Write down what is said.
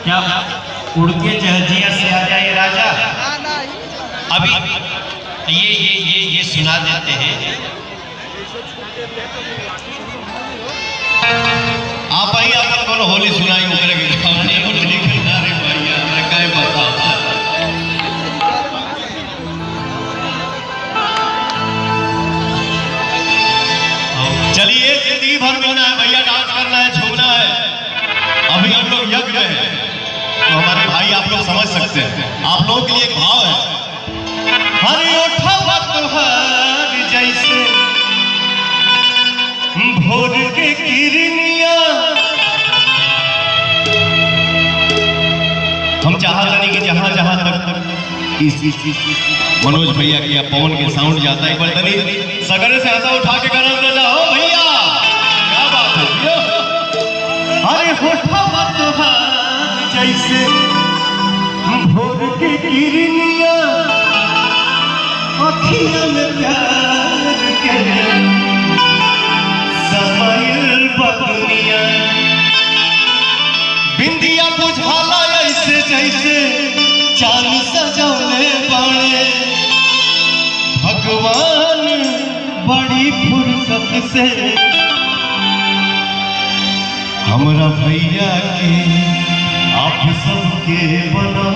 क्या उड़ के जहजिया से आ जाए राजा। अभी ये सुना देते हैं। आप भाई आप कौन होली सुनाई उकरे के सामने होली करना रे भैया मैं काय बता। चलिए जिंदगी भर मिलना है भैया, डांस करना है, झूमना है। अभी हम लोग यज्ञ में हैं तो हमारे भाई आप लोग समझ सकते हैं। आप लोगों के लिए एक भाव है। हरे उठावा तुहार जैसे भोर के किरनिया, हम चाहते नहीं कि जहां जहां तक मनोज भैया के या पवन के साउंड जाता है, एक बार तनी सगरे से ऐसा उठा के करन दे जाओ भैया, क्या बात है। अरे उठावा तुहार जैसे भोर के किरनिया, अखियां में प्यार के समायल बदनिया, बिंदिया बुझाला ऐसे जैसे चांद सजौले बाड़े भगवान बड़ी फुर्सत से हमरा भैया के आप सबके बना